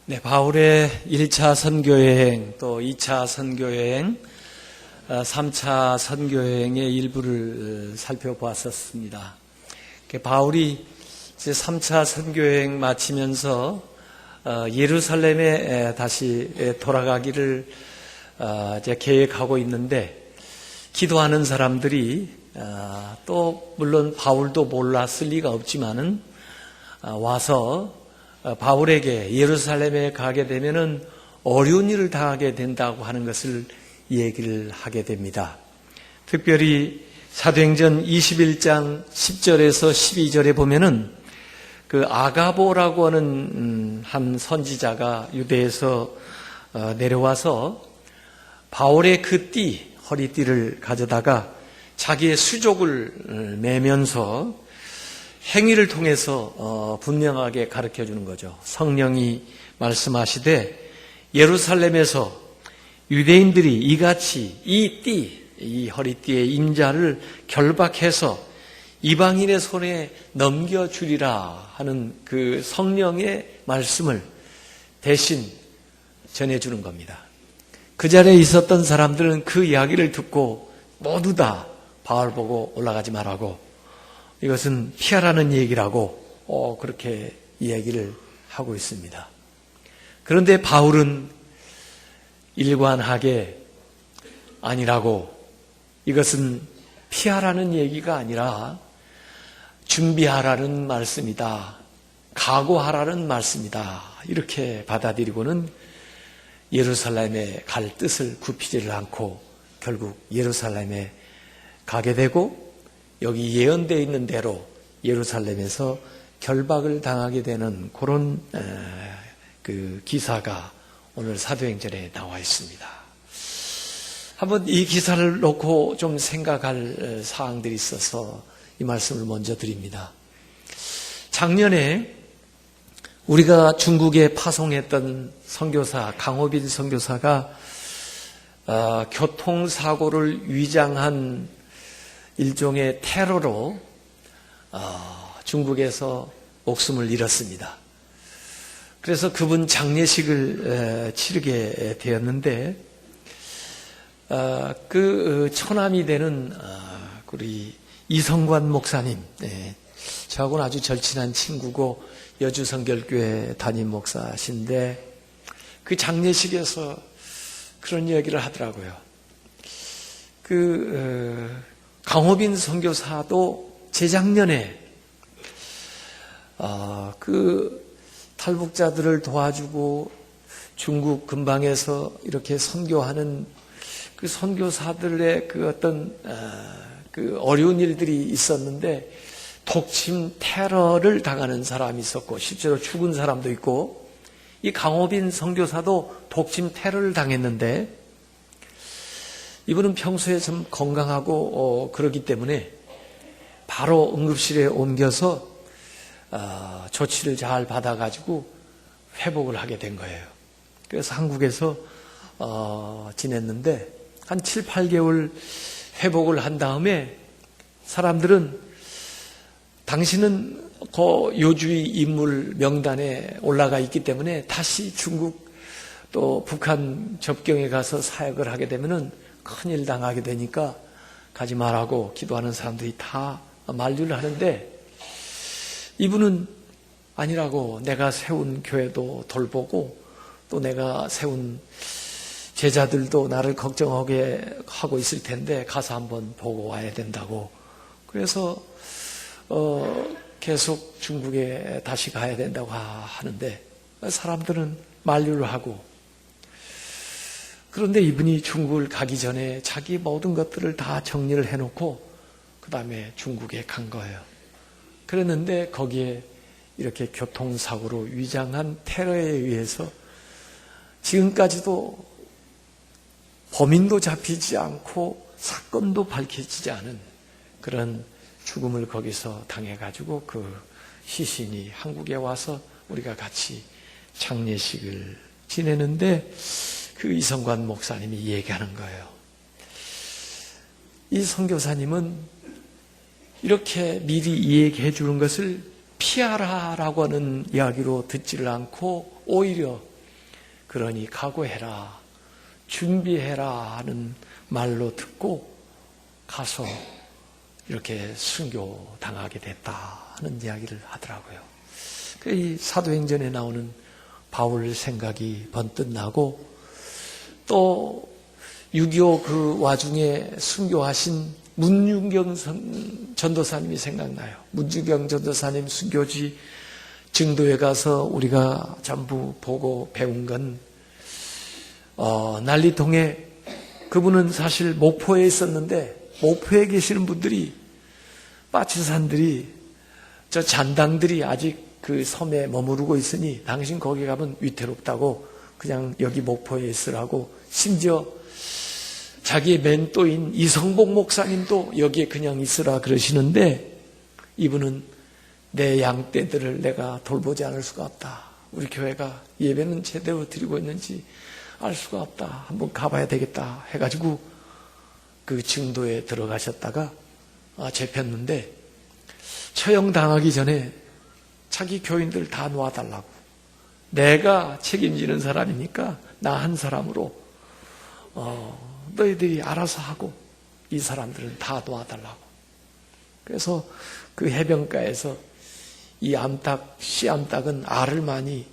네, 바울의 1차 선교여행, 또 2차 선교여행, 3차 선교여행의 일부를 살펴보았었습니다. 바울이 이제 3차 선교여행 마치면서 예루살렘에 다시 돌아가기를 이제 계획하고 있는데, 기도하는 사람들이 또 물론 바울도 몰랐을 리가 없지만은 와서 바울에게 예루살렘에 가게 되면은 어려운 일을 당하게 된다고 하는 것을 얘기를 하게 됩니다. 특별히 사도행전 21장 10절에서 12절에 보면은 그 아가보라고 하는 한 선지자가 유대에서 내려와서 바울의 그 띠, 허리띠를 가져다가 자기의 수족을 매면서 행위를 통해서 분명하게 가르쳐 주는 거죠. 성령이 말씀하시되 예루살렘에서 유대인들이 이같이 이 띠, 이 허리띠의 임자를 결박해서 이방인의 손에 넘겨주리라 하는 그 성령의 말씀을 대신 전해주는 겁니다. 그 자리에 있었던 사람들은 그 이야기를 듣고 모두 다 바울 보고 올라가지 말라고, 이것은 피하라는 얘기라고 그렇게 이야기를 하고 있습니다. 그런데 바울은 일관하게 아니라고, 이것은 피하라는 얘기가 아니라 준비하라는 말씀이다, 각오하라는 말씀이다, 이렇게 받아들이고는 예루살렘에 갈 뜻을 굽히지를 않고 결국 예루살렘에 가게 되고, 여기 예언되어 있는 대로 예루살렘에서 결박을 당하게 되는 그런 그 기사가 오늘 사도행전에 나와 있습니다. 한번 이 기사를 놓고 좀 생각할 사항들이 있어서 이 말씀을 먼저 드립니다. 작년에 우리가 중국에 파송했던 선교사 강호빈 선교사가 교통사고를 위장한 일종의 테러로 중국에서 목숨을 잃었습니다. 그래서 그분 장례식을 치르게 되었는데, 그 처남이 되는 우리 이성관 목사님, 저하고는 아주 절친한 친구고 여주성결교회 담임 목사신데, 그 장례식에서 그런 이야기를 하더라고요. 강호빈 선교사도 재작년에 그 탈북자들을 도와주고 중국 근방에서 이렇게 선교하는 그 선교사들의 그 어떤 그 어려운 일들이 있었는데, 독침 테러를 당하는 사람이 있었고 실제로 죽은 사람도 있고, 이 강호빈 선교사도 독침 테러를 당했는데, 이분은 평소에 좀 건강하고 그러기 때문에 바로 응급실에 옮겨서 조치를 잘 받아가지고 회복을 하게 된 거예요. 그래서 한국에서 지냈는데 한 7, 8개월 회복을 한 다음에 사람들은 당신은 그 요주의 인물 명단에 올라가 있기 때문에 다시 중국 또 북한 접경에 가서 사역을 하게 되면은 큰일 당하게 되니까 가지 말라고 기도하는 사람들이 다 만류를 하는데, 이분은 아니라고, 내가 세운 교회도 돌보고 또 내가 세운 제자들도 나를 걱정하게 하고 있을 텐데 가서 한번 보고 와야 된다고. 그래서 계속 중국에 다시 가야 된다고 하는데 사람들은 만류를 하고, 그런데 이분이 중국을 가기 전에 자기 모든 것들을 다 정리를 해놓고 그 다음에 중국에 간 거예요. 그랬는데 거기에 이렇게 교통사고로 위장한 테러에 의해서 지금까지도 범인도 잡히지 않고 사건도 밝혀지지 않은 그런 죽음을 거기서 당해가지고 그 시신이 한국에 와서 우리가 같이 장례식을 지내는데, 그 이성관 목사님이 얘기하는 거예요. 이 선교사님은 이렇게 미리 얘기해 주는 것을 피하라라고 하는 이야기로 듣지를 않고 오히려 그러니 각오해라, 준비해라 하는 말로 듣고 가서 이렇게 순교당하게 됐다 하는 이야기를 하더라고요. 이 사도행전에 나오는 바울 생각이 번뜩 나고, 또 6.25 그 와중에 순교하신 문중경 전도사님이 생각나요. 문중경 전도사님 순교지 증도에 가서 우리가 전부 보고 배운 건 난리통에, 그분은 사실 목포에 있었는데 목포에 계시는 분들이, 빠치산들이, 저 잔당들이 아직 그 섬에 머무르고 있으니 당신 거기 가면 위태롭다고 그냥 여기 목포에 있으라고, 심지어 자기의 멘토인 이성복 목사님도 여기에 그냥 있으라 그러시는데, 이분은 내 양떼들을 내가 돌보지 않을 수가 없다. 우리 교회가 예배는 제대로 드리고 있는지 알 수가 없다. 한번 가봐야 되겠다 해가지고 그 증도에 들어가셨다가 잡혔는데, 처형당하기 전에 자기 교인들 다 놓아달라고, 내가 책임지는 사람이니까 나 한 사람으로 너희들이 알아서 하고 이 사람들은 다 놓아달라고. 그래서 그 해변가에서 이 암탉, 씨암탉은 알을 많이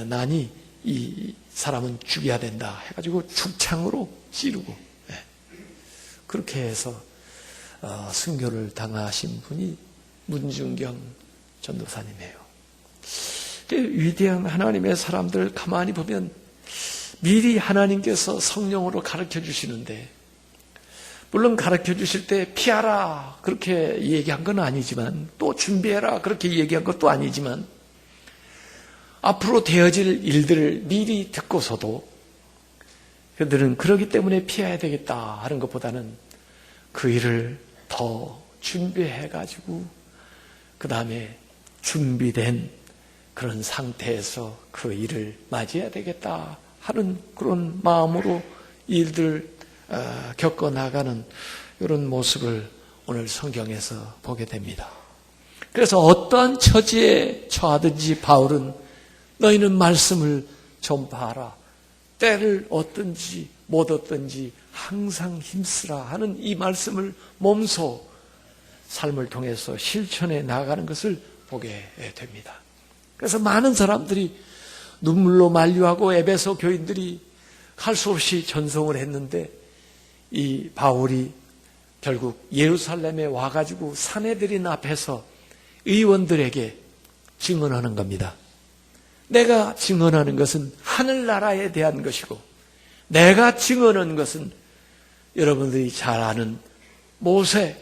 나니 이 사람은 죽여야 된다 해가지고 죽창으로 찌르고, 그렇게 해서 순교를 당하신 분이 문중경 전도사님이에요. 위대한 하나님의 사람들 가만히 보면 미리 하나님께서 성령으로 가르쳐 주시는데, 물론 가르쳐 주실 때 피하라 그렇게 얘기한 건 아니지만, 또 준비해라 그렇게 얘기한 것도 아니지만, 앞으로 되어질 일들을 미리 듣고서도 그들은 그러기 때문에 피해야 되겠다 하는 것보다는 그 일을 더 준비해가지고 그 다음에 준비된 그런 상태에서 그 일을 맞이해야 되겠다 하는 그런 마음으로 일들을 겪어나가는 이런 모습을 오늘 성경에서 보게 됩니다. 그래서 어떠한 처지에 처하든지 바울은 너희는 말씀을 전파하라, 때를 얻든지 못 얻든지 항상 힘쓰라 하는 이 말씀을 몸소 삶을 통해서 실천해 나가는 것을 보게 됩니다. 그래서 많은 사람들이 눈물로 만류하고 에베소 교인들이 할 수 없이 전송을 했는데, 이 바울이 결국 예루살렘에 와가지고 사내들인 앞에서 의원들에게 증언하는 겁니다. 내가 증언하는 것은 하늘나라에 대한 것이고, 내가 증언하는 것은 여러분들이 잘 아는 모세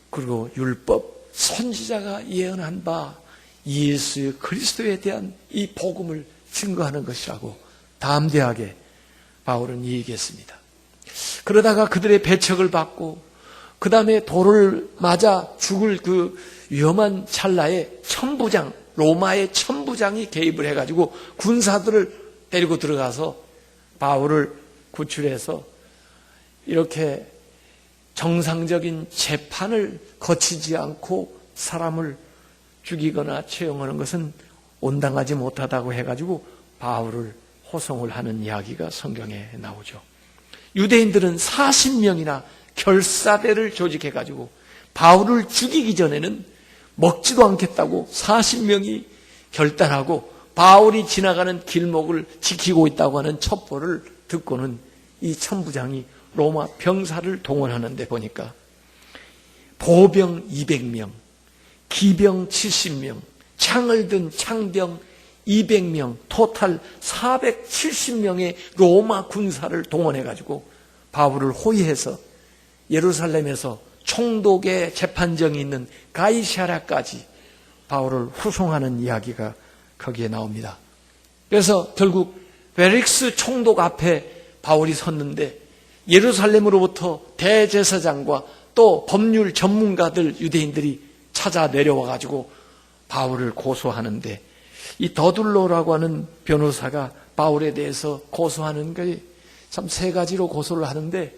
그리고 율법 선지자가 예언한 바 예수 그리스도에 대한 이 복음을 증거하는 것이라고 담대하게 바울은 얘기했습니다. 그러다가 그들의 배척을 받고 그 다음에 돌을 맞아 죽을 그 위험한 찰나에 천부장, 로마의 천부장이 개입을 해가지고 군사들을 데리고 들어가서 바울을 구출해서 이렇게 정상적인 재판을 거치지 않고 사람을 죽이거나 처형하는 것은 온당하지 못하다고 해가지고 바울을 호송을 하는 이야기가 성경에 나오죠. 유대인들은 40명이나 결사대를 조직해가지고 바울을 죽이기 전에는 먹지도 않겠다고 40명이 결단하고 바울이 지나가는 길목을 지키고 있다고 하는 첩보를 듣고는 이 천부장이 로마 병사를 동원하는데 보니까 보병 200명, 기병 70명, 창을 든 창병 200명, 토탈 470명의 로마 군사를 동원해가지고 바울을 호위해서 예루살렘에서 총독의 재판정이 있는 가이사랴까지 바울을 후송하는 이야기가 거기에 나옵니다. 그래서 결국 펠릭스 총독 앞에 바울이 섰는데 예루살렘으로부터 대제사장과 또 법률 전문가들 유대인들이 찾아 내려와가지고 바울을 고소하는데, 이 더둘로라고 하는 변호사가 바울에 대해서 고소하는 게 참 세 가지로 고소를 하는데,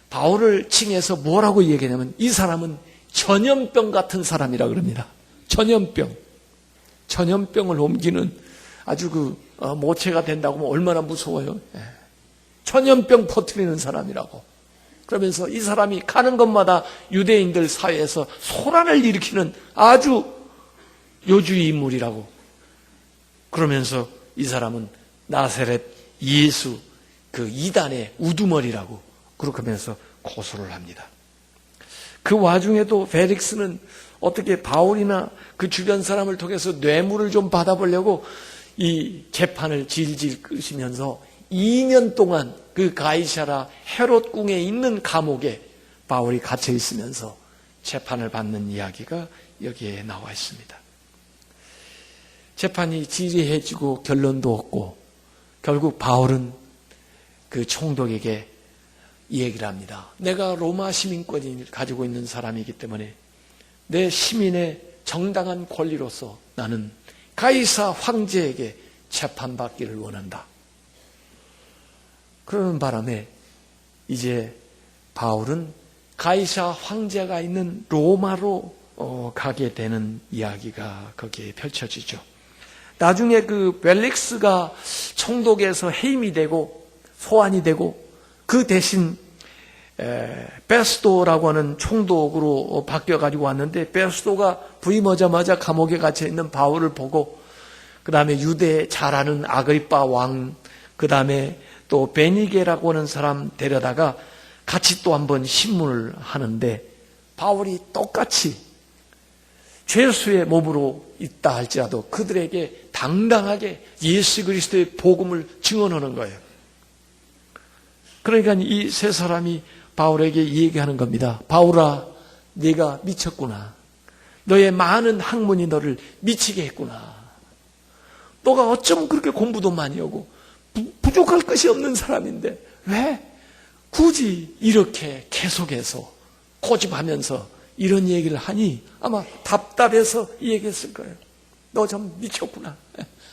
바울을 칭해서 뭐라고 얘기하냐면 이 사람은 전염병 같은 사람이라 그럽니다. 전염병을 옮기는 아주 그 모체가 된다고 하면 얼마나 무서워요. 전염병 퍼뜨리는 사람이라고. 그러면서 이 사람이 가는 곳마다 유대인들 사회에서 소란을 일으키는 아주 요주의 인물이라고. 그러면서 이 사람은 나사렛 예수 그 이단의 우두머리라고 그렇게 하면서 고소를 합니다. 그 와중에도 펠릭스는 어떻게 바울이나 그 주변 사람을 통해서 뇌물을 좀 받아보려고 이 재판을 질질 끄시면서 2년 동안 그 가이사라 헤롯 궁에 있는 감옥에 바울이 갇혀 있으면서 재판을 받는 이야기가 여기에 나와 있습니다. 재판이 지리해지고 결론도 없고 결국 바울은 그 총독에게 이 얘기를 합니다. 내가 로마 시민권을 가지고 있는 사람이기 때문에 내 시민의 정당한 권리로서 나는 가이사 황제에게 재판받기를 원한다. 그러는 바람에 이제 바울은 가이사 황제가 있는 로마로 가게 되는 이야기가 거기에 펼쳐지죠. 나중에 그 펠릭스가 총독에서 해임이 되고 소환이 되고 그 대신 베스도라고 하는 총독으로 바뀌어가지고 왔는데 베스도가 부임하자마자 감옥에 갇혀 있는 바울을 보고 그 다음에 유대 잘 아는 아그리빠 왕, 그 다음에 또 베니게라고 하는 사람 데려다가 같이 또 한번 신문을 하는데 바울이 똑같이 죄수의 몸으로 있다 할지라도 그들에게 당당하게 예수 그리스도의 복음을 증언하는 거예요. 그러니까 이 세 사람이 바울에게 이 얘기하는 겁니다. 바울아, 네가 미쳤구나. 너의 많은 학문이 너를 미치게 했구나. 너가 어쩜 그렇게 공부도 많이 하고 부족할 것이 없는 사람인데 왜 굳이 이렇게 계속해서 고집하면서 이런 얘기를 하니 아마 답답해서 이 얘기했을 거예요. 너 좀 미쳤구나.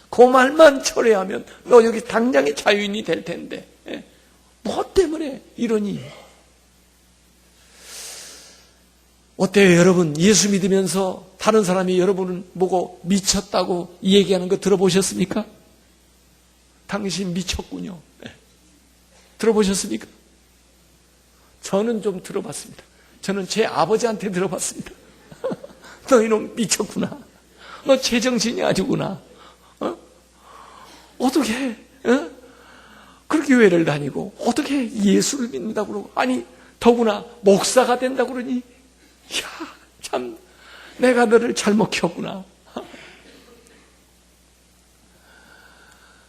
그 말만 철회하면 너 여기 당장의 자유인이 될 텐데 뭐 때문에 이러니? 어때요 여러분? 예수 믿으면서 다른 사람이 여러분을 보고 미쳤다고 이 얘기하는 거 들어보셨습니까? 당신 미쳤군요. 들어보셨습니까? 저는 좀 들어봤습니다. 저는 제 아버지한테 들어봤습니다. 너 이놈 미쳤구나. 너 제정신이 아주구나. 어떻게 그렇게 교회를 다니고 어떻게 예수를 믿는다고 그러고 아니 더구나 목사가 된다고 그러니 야, 참 내가 너를 잘못 키웠구나.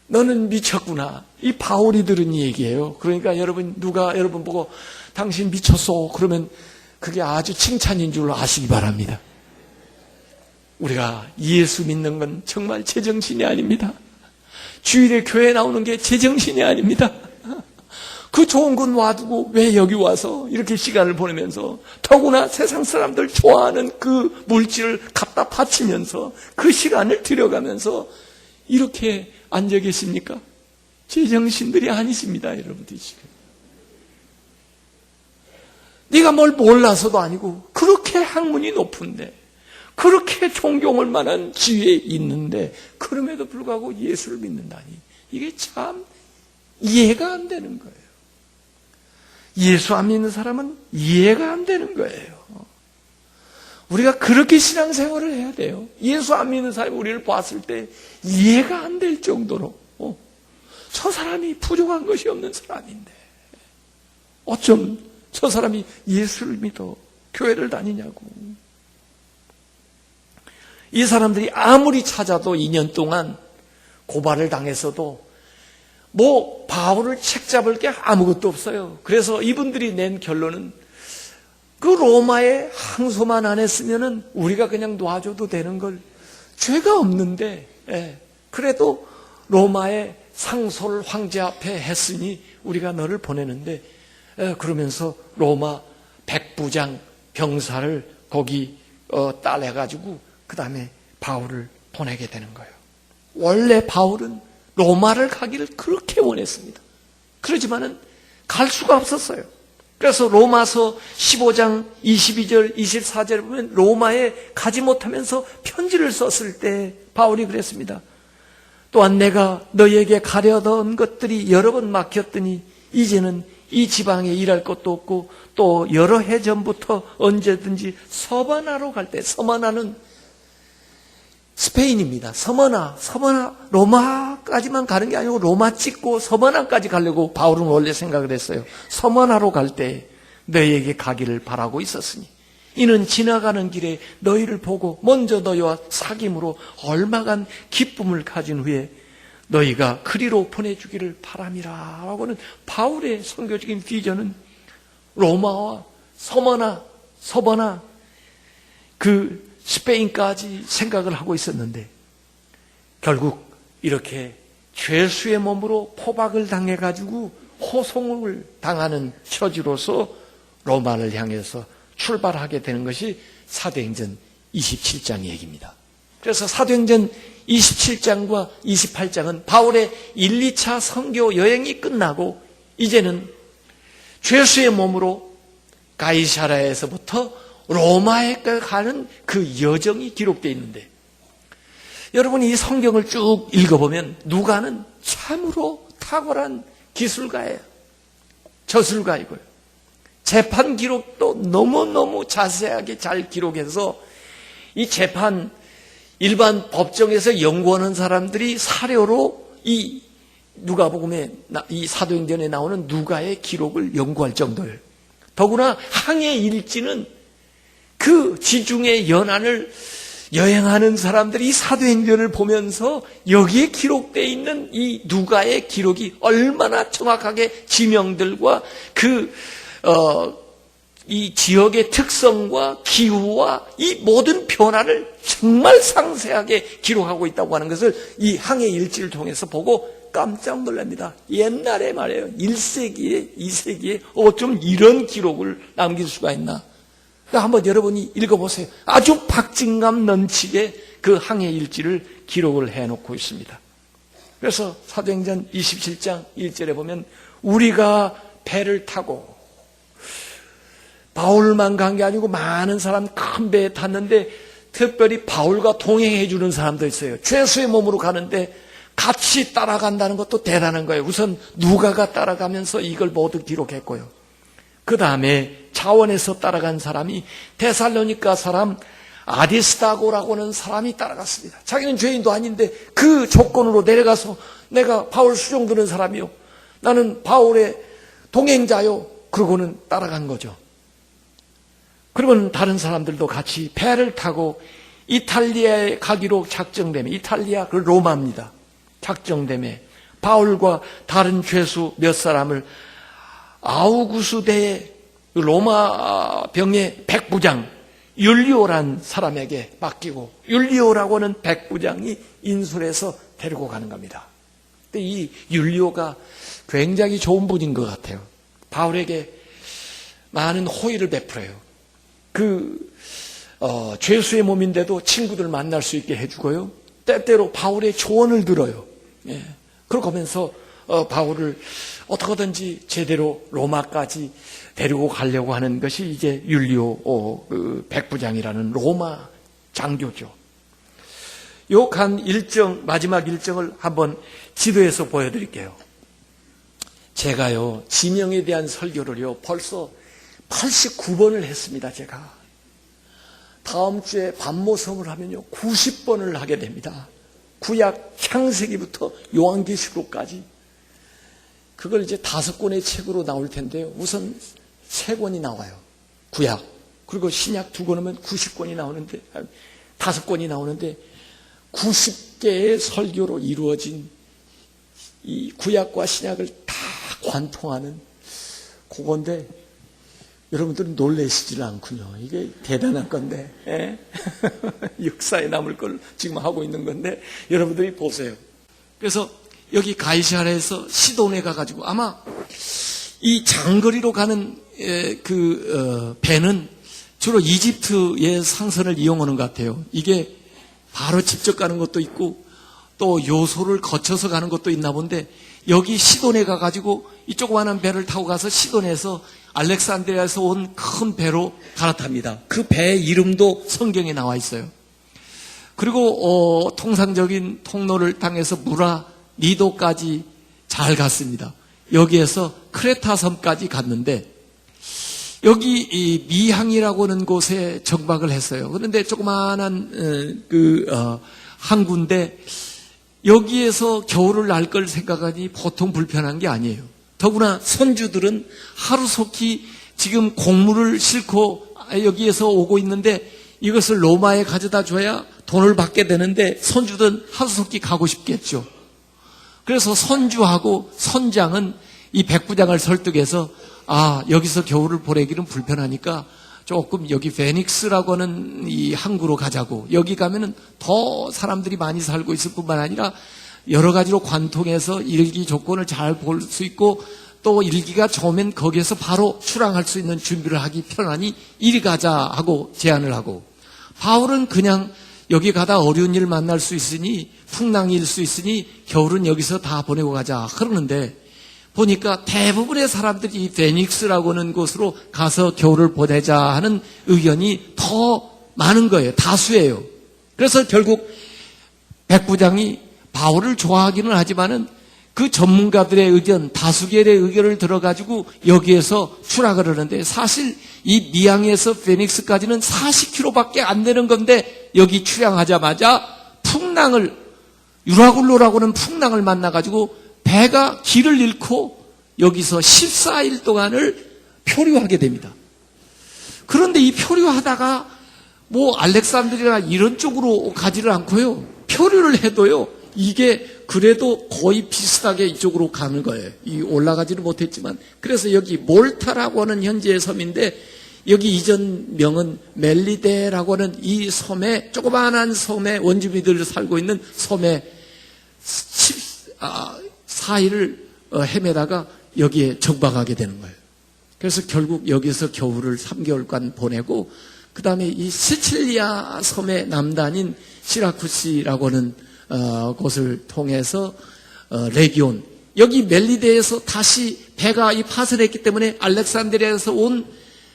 너는 미쳤구나. 이 바울이 들은 얘기예요. 그러니까 누가 여러분 보고 당신 미쳤어 그러면 그게 아주 칭찬인 줄 아시기 바랍니다. 우리가 예수 믿는 건 정말 제정신이 아닙니다. 주일에 교회 나오는 게 제정신이 아닙니다. 그 좋은 건 놔두고 왜 여기 와서 이렇게 시간을 보내면서 더구나 세상 사람들 좋아하는 그 물질을 갖다 바치면서 그 시간을 들여가면서 이렇게 앉아 계십니까? 제정신들이 아니십니다, 여러분들이 지금. 네가 뭘 몰라서도 아니고 그렇게 학문이 높은데 그렇게 존경할 만한 지위에 있는데 그럼에도 불구하고 예수를 믿는다니 이게 참 이해가 안 되는 거예요. 예수 안 믿는 사람은 이해가 안 되는 거예요. 우리가 그렇게 신앙생활을 해야 돼요. 예수 안 믿는 사람이 우리를 봤을 때 이해가 안 될 정도로 저 사람이 부족한 것이 없는 사람인데 어쩜 저 사람이 예수를 믿어 교회를 다니냐고. 이 사람들이 아무리 찾아도 2년 동안 고발을 당했어도 바울을 책잡을 게 아무것도 없어요. 그래서 이분들이 낸 결론은 그 로마에 항소만 안 했으면은 우리가 그냥 놔줘도 되는 걸 죄가 없는데 그래도 로마에 상소를 황제 앞에 했으니 우리가 너를 보내는데 그러면서 로마 백부장 병사를 거기 따내가지고 그 다음에 바울을 보내게 되는 거예요. 원래 바울은 로마를 가기를 그렇게 원했습니다. 그러지만은 갈 수가 없었어요. 그래서 로마서 15장 22절 24절에 보면 로마에 가지 못하면서 편지를 썼을 때 바울이 그랬습니다. 또한 내가 너희에게 가려던 것들이 여러 번 막혔더니 이제는 이 지방에 일할 것도 없고 또 여러 해 전부터 언제든지 서바나로 갈 때, 서바나는 스페인입니다. 서바나 로마까지만 가는 게 아니고 로마 찍고 서바나까지 가려고 바울은 원래 생각을 했어요. 서바나로 갈 때 너희에게 가기를 바라고 있었으니 이는 지나가는 길에 너희를 보고 먼저 너희와 사귐으로 얼마간 기쁨을 가진 후에 너희가 그리로 보내주기를 바람이라 하고는 바울의 선교적인 비전은 로마와 서바나 그 스페인까지 생각을 하고 있었는데 결국 이렇게 죄수의 몸으로 포박을 당해가지고 호송을 당하는 처지로서 로마를 향해서 출발하게 되는 것이 사도행전 27장 얘기입니다. 그래서 사도행전 27장과 28장은 바울의 1, 2차 선교 여행이 끝나고 이제는 죄수의 몸으로 가이사랴에서부터 로마에 가는 그 여정이 기록되어 있는데 여러분이 이 성경을 쭉 읽어보면 누가는 참으로 탁월한 기술가예요. 저술가이고요. 재판 기록도 너무너무 자세하게 잘 기록해서 이 재판 일반 법정에서 연구하는 사람들이 사료로 이 누가복음에 이 사도행전에 나오는 누가의 기록을 연구할 정도예요. 더구나 항해 일지는 그 지중해 연안을 여행하는 사람들이 이 사도행전을 보면서 여기에 기록되어 있는 이 누가의 기록이 얼마나 정확하게 지명들과 이 지역의 특성과 기후와 이 모든 변화를 정말 상세하게 기록하고 있다고 하는 것을 이 항해 일지를 통해서 보고 깜짝 놀랍니다. 옛날에 말이에요. 1세기에 2세기에 어쩜 이런 기록을 남길 수가 있나. 그러니까 한번 여러분이 읽어보세요. 아주 박진감 넘치게 그 항해 일지를 기록을 해놓고 있습니다. 그래서 사도행전 27장 1절에 보면 우리가 배를 타고 바울만 간 게 아니고 많은 사람 큰 배에 탔는데 특별히 바울과 동행해 주는 사람도 있어요. 죄수의 몸으로 가는데 같이 따라간다는 것도 대단한 거예요. 우선 누가가 따라가면서 이걸 모두 기록했고요. 그 다음에 차원에서 따라간 사람이 데살로니가 사람 아디스다고라고 하는 사람이 따라갔습니다. 자기는 죄인도 아닌데 그 조건으로 내려가서 내가 바울 수종 드는 사람이요. 나는 바울의 동행자요. 그러고는 따라간 거죠. 그리고는 다른 사람들도 같이 배를 타고 이탈리아에 가기로 작정되며, 이탈리아 그 로마입니다. 작정되며 바울과 다른 죄수 몇 사람을 아우구스대의 로마 병의 백부장 율리오란 사람에게 맡기고 율리오라고 하는 백부장이 인솔해서 데리고 가는 겁니다. 근데 이 율리오가 굉장히 좋은 분인 것 같아요. 바울에게 많은 호의를 베풀어요. 죄수의 몸인데도 친구들 만날 수 있게 해주고요. 때때로 바울의 조언을 들어요. 예. 그러고 하면서 바울을 어떻게든지 제대로 로마까지 데리고 가려고 하는 것이 이제 율리오 백부장이라는 로마 장교죠. 요 간 일정, 마지막 일정을 한번 지도에서 보여드릴게요. 제가요, 지명에 대한 설교를요, 벌써 89번을 했습니다, 제가. 다음 주에 반모섬을 하면요, 90번을 하게 됩니다. 구약 창세기부터 요한계시록까지. 그걸 이제 5권의 책으로 나올 텐데요. 우선 3권이 나와요. 구약. 그리고 신약 2권 하면 90권이 나오는데, 5권이 나오는데, 90개의 설교로 이루어진 이 구약과 신약을 다 관통하는 그건데, 여러분들은 놀라시질 않군요. 이게 대단한 건데, 역사에 남을 걸 지금 하고 있는 건데, 여러분들이 보세요. 그래서 여기 가이사랴에서 시돈에 가가지고 아마 이 장거리로 가는 배는 주로 이집트의 상선을 이용하는 것 같아요. 이게 바로 직접 가는 것도 있고 또 요소를 거쳐서 가는 것도 있나 본데 여기 시돈에 가가지고 이 조그마한 배를 타고 가서 시돈에서 알렉산드리아에서 온 큰 배로 갈아탑니다. 그 배의 이름도 성경에 나와 있어요. 그리고 통상적인 통로를 당해서 무라 니도까지 잘 갔습니다. 여기에서 크레타 섬까지 갔는데 여기 이 미항이라고 하는 곳에 정박을 했어요. 그런데 조그마한 항구인데 여기에서 겨울을 날 걸 생각하니 보통 불편한 게 아니에요. 더구나 선주들은 하루속히 지금 곡물을 싣고 여기에서 오고 있는데 이것을 로마에 가져다 줘야 돈을 받게 되는데 선주들은 하루속히 가고 싶겠죠. 그래서 선주하고 선장은 이 백부장을 설득해서 여기서 겨울을 보내기는 불편하니까 조금 여기 페닉스라고 하는 이 항구로 가자고. 여기 가면은 더 사람들이 많이 살고 있을 뿐만 아니라 여러 가지로 관통해서 일기 조건을 잘 볼 수 있고 또 일기가 좋으면 거기에서 바로 출항할 수 있는 준비를 하기 편하니 이리 가자 하고 제안을 하고, 바울은 그냥 여기 가다 어려운 일 만날 수 있으니 풍랑일 수 있으니 겨울은 여기서 다 보내고 가자 그러는데 보니까 대부분의 사람들이 이 페닉스라고 하는 곳으로 가서 겨울을 보내자 하는 의견이 더 많은 거예요. 다수예요. 그래서 결국 백부장이 바울을 좋아하기는 하지만은 그 전문가들의 의견, 다수결의 의견을 들어가지고 여기에서 출항을 하는데 사실 이 미항에서 페닉스까지는 40km밖에 안 되는 건데 여기 출항하자마자 유라굴로라고 하는 풍랑을 만나가지고 배가 길을 잃고 여기서 14일 동안을 표류하게 됩니다. 그런데 이 표류하다가 알렉산드리나 이런 쪽으로 가지를 않고요. 표류를 해도요. 이게 그래도 거의 비슷하게 이쪽으로 가는 거예요. 올라가지는 못했지만. 그래서 여기 몰타라고 하는 현지의 섬인데 여기 이전 명은 멜리데라고 하는 이 섬에, 조그마한 섬에 원주민들이 살고 있는 섬에 4일을 헤매다가 여기에 정박하게 되는 거예요. 그래서 결국 여기서 겨울을 3개월간 보내고 그 다음에 이 시칠리아 섬의 남단인 시라쿠시라고 하는 곳을 통해서 레기온, 여기 멜리데에서 다시 배가 파손했기 때문에 알렉산드리아에서 온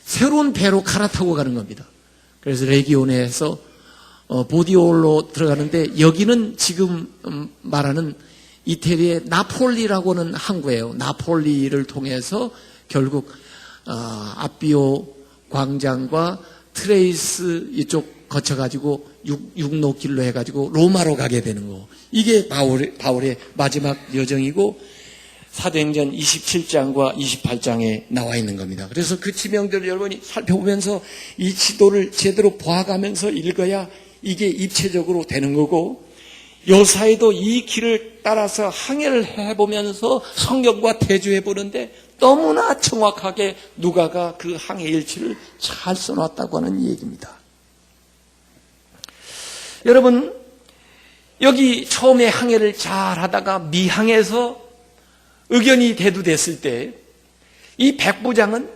새로운 배로 갈아타고 가는 겁니다. 그래서 레기온에서 보디올로 들어가는데 여기는 지금 말하는 이태리의 나폴리라고 하는 항구예요. 나폴리를 통해서 결국 아비오 광장과 트레이스 이쪽 거쳐가지고 육로길로 해가지고 로마로 가게 되는 거. 이게 바울의 마지막 여정이고 사도행전 27장과 28장에 나와 있는 겁니다. 그래서 그 지명들을 여러분이 살펴보면서 이 지도를 제대로 봐가면서 읽어야 이게 입체적으로 되는 거고, 요사이도 이 길을 따라서 항해를 해보면서 성경과 대조해 보는데 너무나 정확하게 누가가 그 항해 일지를 잘 써놨다고 하는 얘기입니다. 여러분, 여기 처음에 항해를 잘 하다가 미항에서 의견이 대두됐을 때 이 백부장은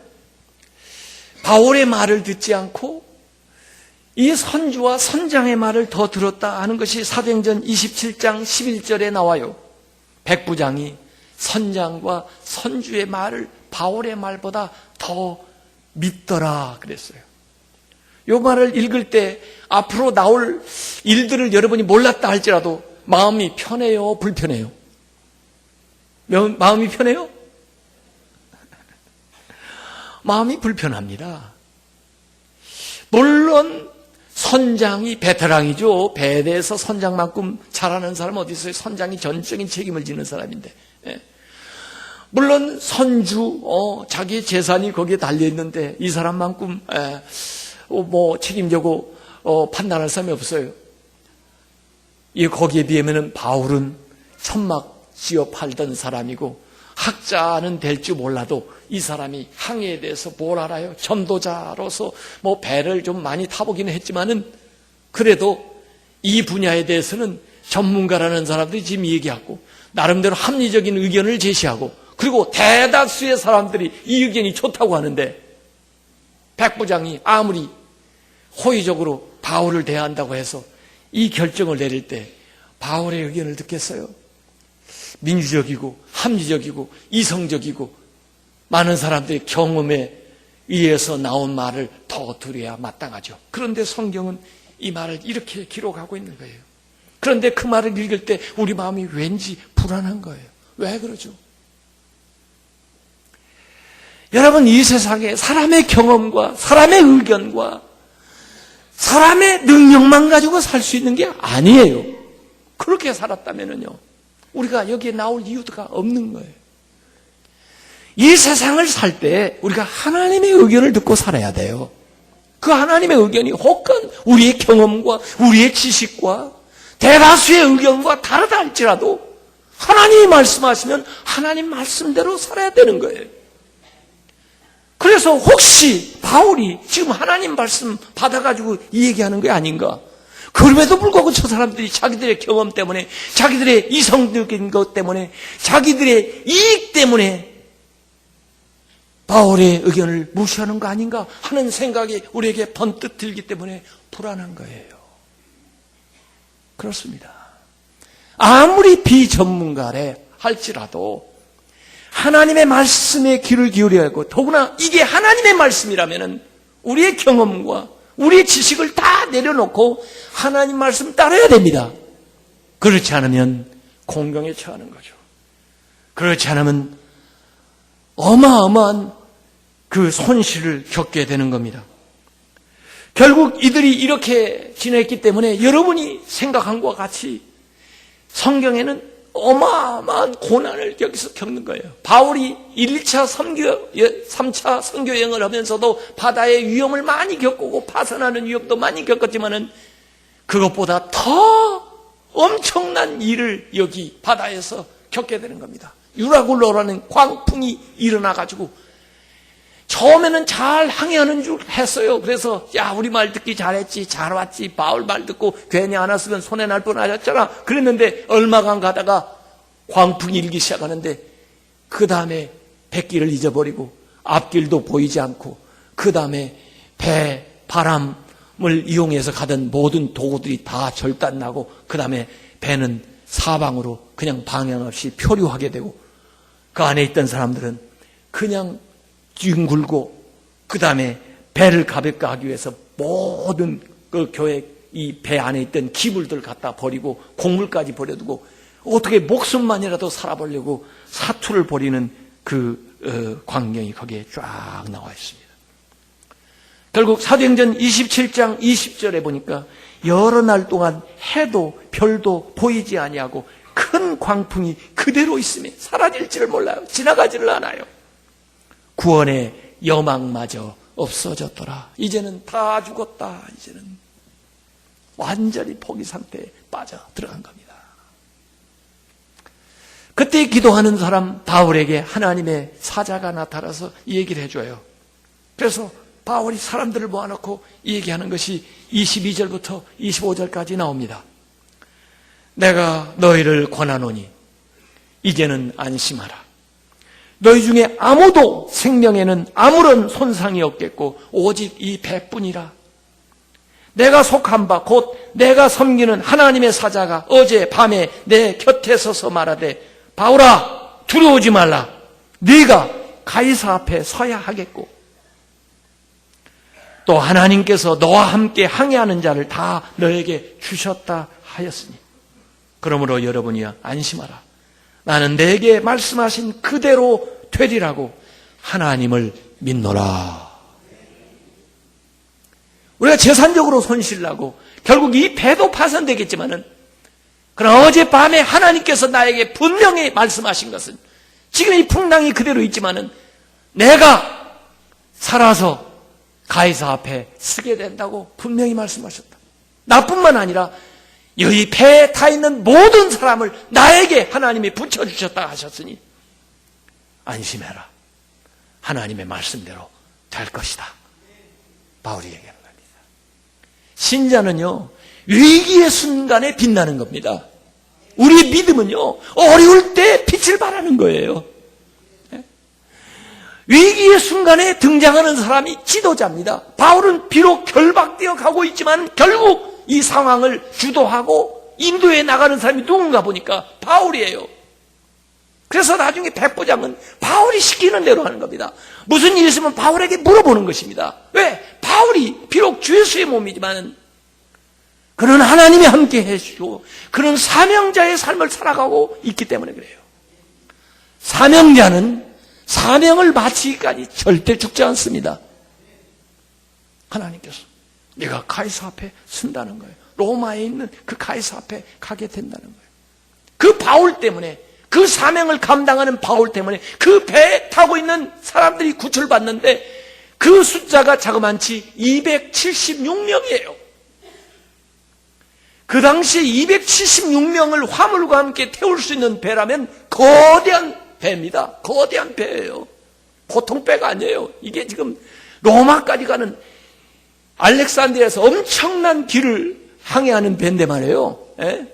바울의 말을 듣지 않고 이 선주와 선장의 말을 더 들었다 하는 것이 사도행전 27장 11절에 나와요. 백부장이 선장과 선주의 말을 바울의 말보다 더 믿더라 그랬어요. 이 말을 읽을 때 앞으로 나올 일들을 여러분이 몰랐다 할지라도 마음이 편해요, 불편해요? 마음이 편해요? 마음이 불편합니다. 물론 선장이 베테랑이죠. 배에 대해서 선장만큼 잘하는 사람 어디 있어요? 선장이 전적인 책임을 지는 사람인데. 물론 선주, 자기의 재산이 거기에 달려있는데 이 사람만큼 책임지고 판단할 사람이 없어요. 거기에 비하면 바울은 천막 지어 팔던 사람이고 학자는 될 줄 몰라도 이 사람이 항해에 대해서 뭘 알아요? 전도자로서 배를 좀 많이 타보기는 했지만은 그래도 이 분야에 대해서는 전문가라는 사람들이 지금 얘기하고 나름대로 합리적인 의견을 제시하고 그리고 대다수의 사람들이 이 의견이 좋다고 하는데 백부장이 아무리 호의적으로 바울을 대한다고 해서 이 결정을 내릴 때 바울의 의견을 듣겠어요? 민주적이고 합리적이고 이성적이고 많은 사람들의 경험에 의해서 나온 말을 더 들어야 마땅하죠. 그런데 성경은 이 말을 이렇게 기록하고 있는 거예요. 그런데 그 말을 읽을 때 우리 마음이 왠지 불안한 거예요. 왜 그러죠? 여러분, 이 세상에 사람의 경험과 사람의 의견과 사람의 능력만 가지고 살 수 있는 게 아니에요. 그렇게 살았다면요, 우리가 여기에 나올 이유가 없는 거예요. 이 세상을 살 때 우리가 하나님의 의견을 듣고 살아야 돼요. 그 하나님의 의견이 혹은 우리의 경험과 우리의 지식과 대다수의 의견과 다르다 할지라도 하나님이 말씀하시면 하나님 말씀대로 살아야 되는 거예요. 그래서 혹시 바울이 지금 하나님 말씀 받아가지고 이 얘기하는 게 아닌가? 그럼에도 불구하고 저 사람들이 자기들의 경험 때문에, 자기들의 이성적인 것 때문에, 자기들의 이익 때문에 바울의 의견을 무시하는 거 아닌가 하는 생각이 우리에게 번뜩 들기 때문에 불안한 거예요. 그렇습니다. 아무리 비전문가래 할지라도 하나님의 말씀에 귀를 기울여야 하고, 더구나 이게 하나님의 말씀이라면 우리의 경험과 우리의 지식을 다 내려놓고 하나님 말씀 따라야 됩니다. 그렇지 않으면 공경에 처하는 거죠. 그렇지 않으면 어마어마한 그 손실을 겪게 되는 겁니다. 결국 이들이 이렇게 지냈기 때문에 여러분이 생각한 것과 같이 성경에는 어마어마한 고난을 여기서 겪는 거예요. 바울이 1차 3차 선교 여행을 하면서도 바다의 위험을 많이 겪고 파선하는 위협도 많이 겪었지만은 그것보다 더 엄청난 일을 여기 바다에서 겪게 되는 겁니다. 유라굴로라는 광풍이 일어나가지고 처음에는 잘 항해하는 줄 했어요. 그래서 야, 우리 말 듣기 잘했지, 잘 왔지, 바울 말 듣고 괜히 안 왔으면 손해 날 뻔하셨잖아. 그랬는데 얼마간 가다가 광풍이 일기 시작하는데 그 다음에 뱃길을 잊어버리고 앞길도 보이지 않고 그 다음에 배 바람을 이용해서 가던 모든 도구들이 다 절단나고 그 다음에 배는 사방으로 그냥 방향 없이 표류하게 되고 그 안에 있던 사람들은 그냥 뒹굴고 그 다음에 배를 가볍게 하기 위해서 모든 그 교회 이 배 안에 있던 기물들 갖다 버리고 곡물까지 버려두고 어떻게 목숨만이라도 살아보려고 사투를 벌이는 그 광경이 거기에 쫙 나와 있습니다. 결국 사도행전 27장 20절에 보니까 여러 날 동안 해도 별도 보이지 아니하고 큰 광풍이 그대로 있음에 사라질지를 몰라요. 지나가지를 않아요. 구원의 여망마저 없어졌더라. 이제는 다 죽었다. 이제는 완전히 포기 상태에 빠져 들어간 겁니다. 그때 기도하는 사람 바울에게 하나님의 사자가 나타나서 이 얘기를 해줘요. 그래서 바울이 사람들을 모아놓고 이 얘기하는 것이 22절부터 25절까지 나옵니다. 내가 너희를 권하노니 이제는 안심하라. 너희 중에 아무도 생명에는 아무런 손상이 없겠고 오직 이 배뿐이라. 내가 속한 바 곧 내가 섬기는 하나님의 사자가 어제 밤에 내 곁에 서서 말하되 바울아 두려워하지 말라. 네가 가이사 앞에 서야 하겠고 또 하나님께서 너와 함께 항해하는 자를 다 너에게 주셨다 하였으니 그러므로 여러분이 안심하라. 나는 내게 말씀하신 그대로 되리라고 하나님을 믿노라. 우리가 재산적으로 손실나고 결국 이 배도 파손되겠지만은 그러나 어젯밤에 하나님께서 나에게 분명히 말씀하신 것은 지금 이 풍랑이 그대로 있지만은 내가 살아서 가이사 앞에 서게 된다고 분명히 말씀하셨다. 나뿐만 아니라 여기 배에 타 있는 모든 사람을 나에게 하나님이 붙여주셨다 하셨으니 안심해라. 하나님의 말씀대로 될 것이다. 바울이 얘기하는 겁니다. 신자는요, 위기의 순간에 빛나는 겁니다. 우리의 믿음은요, 어려울 때 빛을 발하는 거예요. 위기의 순간에 등장하는 사람이 지도자입니다. 바울은 비록 결박되어 가고 있지만 결국 이 상황을 주도하고 인도해 나가는 사람이 누군가 보니까 바울이에요. 그래서 나중에 백부장은 바울이 시키는 대로 하는 겁니다. 무슨 일이 있으면 바울에게 물어보는 것입니다. 왜? 바울이 비록 주 예수의 몸이지만 그런 하나님이 함께 해주시고 그런 사명자의 삶을 살아가고 있기 때문에 그래요. 사명자는 사명을 마치기까지 절대 죽지 않습니다. 하나님께서 내가 가이사 앞에 쓴다는 거예요. 로마에 있는 그 가이사 앞에 가게 된다는 거예요. 그 바울 때문에, 그 사명을 감당하는 바울 때문에 그 배에 타고 있는 사람들이 구출받는데 그 숫자가 자그만치 276명이에요. 그 당시에 276명을 화물과 함께 태울 수 있는 배라면 거대한 배입니다. 거대한 배예요. 보통 배가 아니에요. 이게 지금 로마까지 가는 알렉산드리아에서 엄청난 길을 항해하는 배인데 말이에요. 예?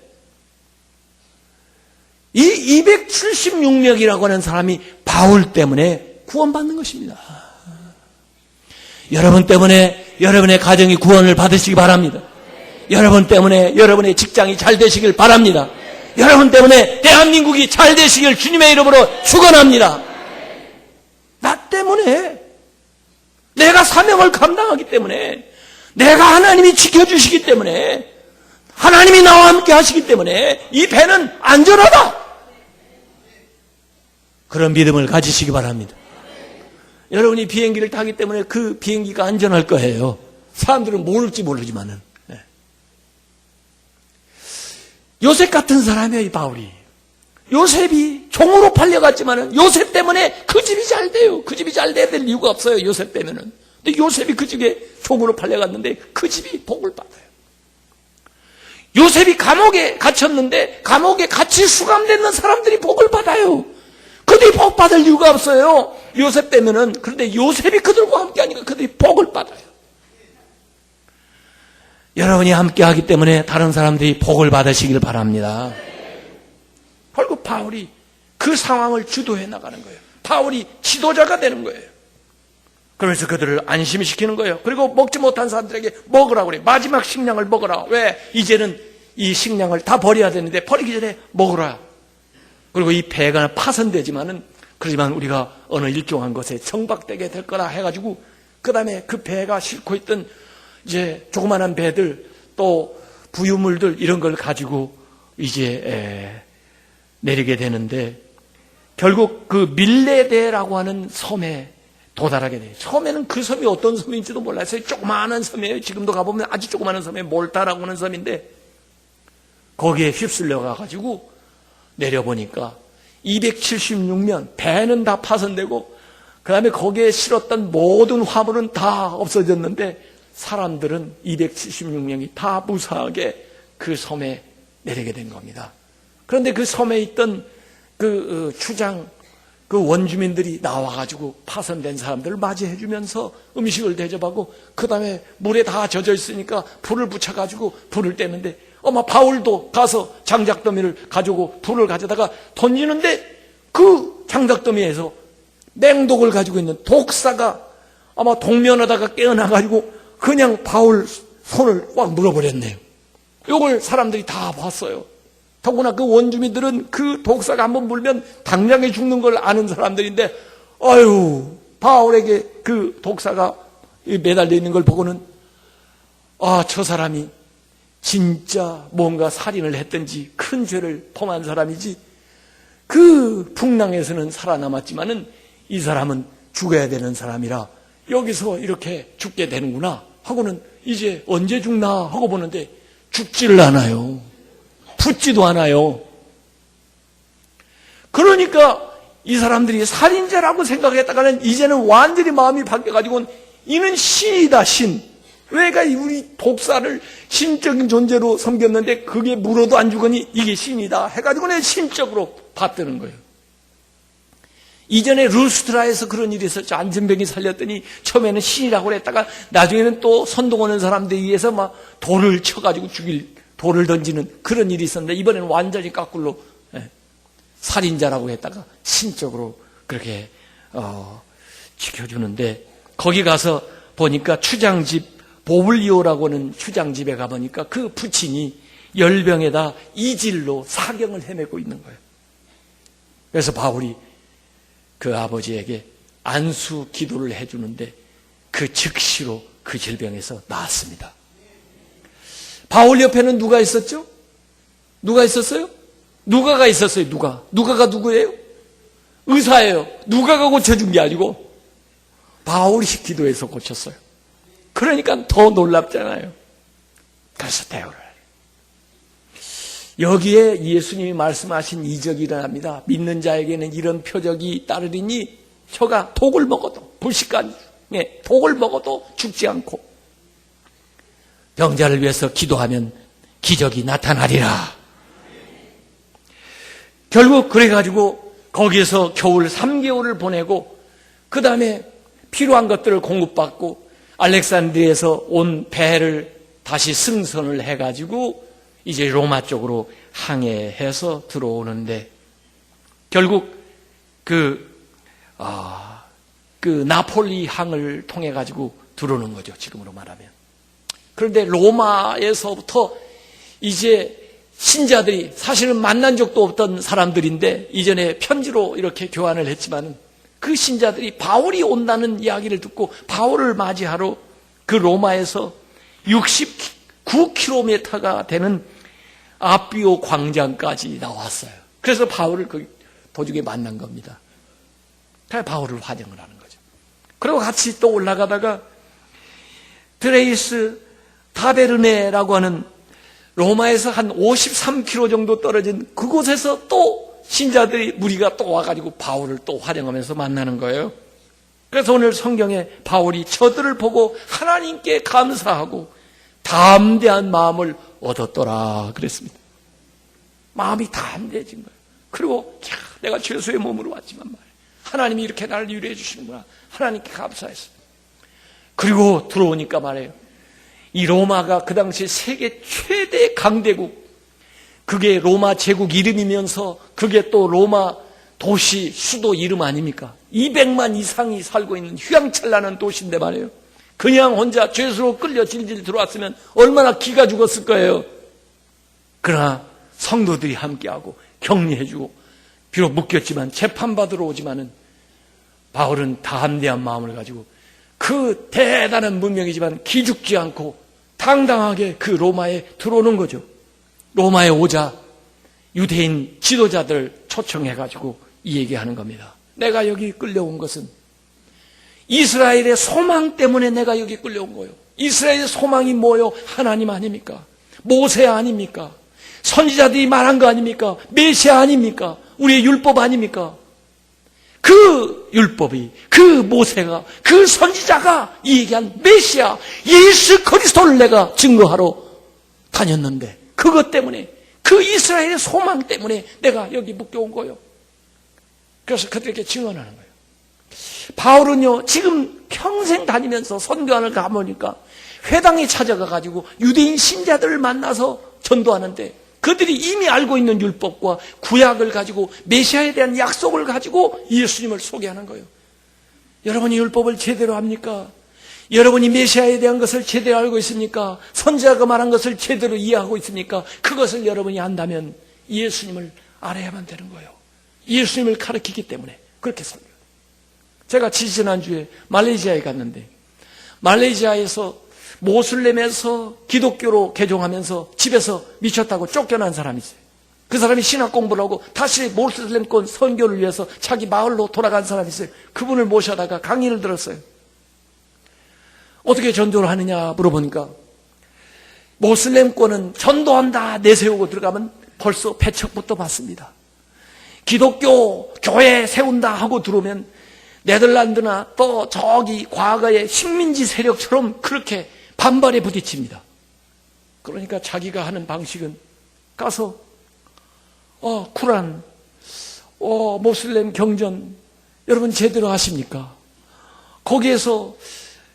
이 276명이라고 하는 사람이 바울 때문에 구원받는 것입니다. 여러분 때문에 여러분의 가정이 구원을 받으시기 바랍니다. 여러분 때문에 여러분의 직장이 잘 되시길 바랍니다. 여러분 때문에 대한민국이 잘 되시길 주님의 이름으로 축원합니다. 나 때문에, 내가 사명을 감당하기 때문에, 내가 하나님이 지켜주시기 때문에, 하나님이 나와 함께 하시기 때문에 이 배는 안전하다. 그런 믿음을 가지시기 바랍니다. 여러분이 비행기를 타기 때문에 그 비행기가 안전할 거예요. 사람들은 모를지 모르지만은. 요셉 같은 사람이에요, 이 바울이. 요셉이 종으로 팔려갔지만은 요셉 때문에 그 집이 잘 돼요. 그 집이 잘 돼야 될 이유가 없어요, 요셉 때문에는. 근데 요셉이 그 집에 종으로 팔려갔는데 그 집이 복을 받아요. 요셉이 감옥에 갇혔는데 감옥에 같이 수감되는 사람들이 복을 받아요. 그들이 복 받을 이유가 없어요, 요셉 때문에는. 그런데 요셉이 그들과 함께 하니까 그들이 복을 받아요. 여러분이 함께 하기 때문에 다른 사람들이 복을 받으시길 바랍니다. 결국 바울이 그 상황을 주도해 나가는 거예요. 바울이 지도자가 되는 거예요. 그러면서 그들을 안심시키는 거예요. 그리고 먹지 못한 사람들에게 먹으라고 그래요. 마지막 식량을 먹으라. 왜? 이제는 이 식량을 다 버려야 되는데 버리기 전에 먹으라. 그리고 이 배가 파손되지만은, 그렇지만 우리가 어느 일종한 것에 정박되게 될 거라 해가지고 그 다음에 그 배가 싣고 있던 이제 조그만한 배들 또 부유물들 이런 걸 가지고 이제 내리게 되는데 결국 그 밀레데라고 하는 섬에 도달하게 돼요. 처음에는 그 섬이 어떤 섬인지도 몰랐어요. 조그마한 섬이에요. 지금도 가보면 아주 조그마한 섬에 몰타라고 하는 섬인데 거기에 휩쓸려 가가지고 내려보니까 276명, 배는 다 파손되고 그 다음에 거기에 실었던 모든 화물은 다 없어졌는데 사람들은 276명이 다 무사하게 그 섬에 내리게 된 겁니다. 그런데 그 섬에 있던 그 추장, 그 원주민들이 나와가지고 파손된 사람들을 맞이해주면서 음식을 대접하고 그 다음에 물에 다 젖어 있으니까 불을 붙여가지고 불을 떼는데 바울도 가서 장작더미를 가지고 불을 가져다가 던지는데 그 장작더미에서 맹독을 가지고 있는 독사가 아마 동면하다가 깨어나가지고 그냥 바울 손을 꽉 물어버렸네요. 이걸 사람들이 다 봤어요. 더구나 그 원주민들은 그 독사가 한번 물면 당장에 죽는 걸 아는 사람들인데, 아유, 바울에게 그 독사가 매달려 있는 걸 보고는, 아, 저 사람이 진짜 뭔가 살인을 했든지 큰 죄를 범한 사람이지, 그 풍랑에서는 살아남았지만은 이 사람은 죽어야 되는 사람이라 여기서 이렇게 죽게 되는구나 하고는 이제 언제 죽나 하고 보는데 죽지를 않아요. 붙지도 않아요. 그러니까 이 사람들이 살인자라고 생각했다가는 이제는 완전히 마음이 바뀌어가지고 이는 신이다, 신. 왜가 우리 독사를 신적인 존재로 섬겼는데 그게 물어도 안 죽으니 이게 신이다 해가지고는 신적으로 받드는 거예요. 이전에 루스트라에서 그런 일이 있었죠. 안전병이 살렸더니 처음에는 신이라고 그랬다가 나중에는 또 선동 오는 사람들에 의해서 막 돌을 쳐가지고 돌을 던지는 그런 일이 있었는데 이번에는 완전히 거꾸로 살인자라고 했다가 신적으로 그렇게 지켜주는데 거기 가서 보니까 추장집 보블리오라고 하는 추장집에 가보니까 그 부친이 열병에다 이질로 사경을 헤매고 있는 거예요. 그래서 바울이 그 아버지에게 안수 기도를 해주는데 그 즉시로 그 질병에서 나았습니다. 바울 옆에는 누가 있었죠? 누가 있었어요? 누가가 있었어요. 누가가 누구예요? 의사예요. 누가가 고쳐준 게 아니고 바울이 기도해서 고쳤어요. 그러니까 더 놀랍잖아요. 그래서 대우를 여기에 예수님이 말씀하신 이적이 일어납니다. 믿는 자에게는 이런 표적이 따르리니 저가 독을 먹어도 불식간에 독을 먹어도 죽지 않고 병자를 위해서 기도하면 기적이 나타나리라. 결국 그래가지고 거기에서 겨울 3개월을 보내고 그 다음에 필요한 것들을 공급받고 알렉산드리아에서 온 배를 다시 승선을 해가지고 이제 로마 쪽으로 항해해서 들어오는데 결국 그 나폴리 항을 통해 가지고 들어오는 거죠. 지금으로 말하면. 그런데 로마에서부터 이제 신자들이 사실은 만난 적도 없던 사람들인데 이전에 편지로 이렇게 교환을 했지만 그 신자들이 바울이 온다는 이야기를 듣고 바울을 맞이하러 그 로마에서 69km가 되는 아비오 광장까지 나왔어요. 그래서 바울을 그 도중에 만난 겁니다. 그래서 바울을 환영을 하는 거죠. 그리고 같이 또 올라가다가 드레이스 타베르네라고 하는 로마에서 한 53km 정도 떨어진 그곳에서 또 신자들이 무리가 또 와가지고 바울을 또 환영하면서 만나는 거예요. 그래서 오늘 성경에 바울이 저들을 보고 하나님께 감사하고 담대한 마음을 얻었더라 그랬습니다. 마음이 담대해진 거예요. 그리고 내가 죄수의 몸으로 왔지만 말이에요. 하나님이 이렇게 나를 유래해 주시는구나. 하나님께 감사했어요. 그리고 들어오니까 말이에요. 이 로마가 그 당시 세계 최대 강대국, 그게 로마 제국 이름이면서 그게 또 로마 도시 수도 이름 아닙니까? 200만 이상이 살고 있는 휘황찬란한 도시인데 말이에요. 그냥 혼자 죄수로 끌려 질질 들어왔으면 얼마나 기가 죽었을 거예요. 그러나 성도들이 함께하고 격려해주고 비록 묶였지만 재판받으러 오지만은 바울은 담대한 마음을 가지고 그 대단한 문명이지만 기죽지 않고 당당하게 그 로마에 들어오는 거죠. 로마에 오자 유대인 지도자들 초청해가지고 이 얘기하는 겁니다. 내가 여기 끌려온 것은 이스라엘의 소망 때문에 내가 여기 끌려온 거예요. 이스라엘의 소망이 뭐요? 하나님 아닙니까? 모세 아닙니까? 선지자들이 말한 거 아닙니까? 메시아 아닙니까? 우리의 율법 아닙니까? 그 율법이, 그 모세가, 그 선지자가 얘기한 메시아 예수 그리스도를 내가 증거하러 다녔는데 그것 때문에, 그 이스라엘의 소망 때문에 내가 여기 묶여온 거예요. 그래서 그들에게 증언하는 거예요. 바울은요, 지금 평생 다니면서 선교하는 가보니까 회당에 찾아가가지고 유대인 신자들을 만나서 전도하는데 그들이 이미 알고 있는 율법과 구약을 가지고 메시아에 대한 약속을 가지고 예수님을 소개하는 거예요. 여러분이 율법을 제대로 합니까? 여러분이 메시아에 대한 것을 제대로 알고 있습니까? 선지자가 말한 것을 제대로 이해하고 있습니까? 그것을 여러분이 안다면 예수님을 알아야만 되는 거예요. 예수님을 가르치기 때문에 그렇게 삽니다. 제가 지지난주에 말레이시아에 갔는데 말레이시아에서 모슬렘에서 기독교로 개종하면서 집에서 미쳤다고 쫓겨난 사람이 있어요. 그 사람이 신학 공부를 하고 다시 모슬렘권 선교를 위해서 자기 마을로 돌아간 사람이 있어요. 그분을 모셔다가 강의를 들었어요. 어떻게 전도를 하느냐 물어보니까 모슬렘권은 전도한다 내세우고 들어가면 벌써 배척부터 받습니다. 기독교 교회 세운다 하고 들어오면 네덜란드나 또 저기 과거의 식민지 세력처럼 그렇게 반발에 부딪힙니다. 그러니까 자기가 하는 방식은 가서 쿠란, 모슬렘 경전 여러분 제대로 하십니까? 거기에서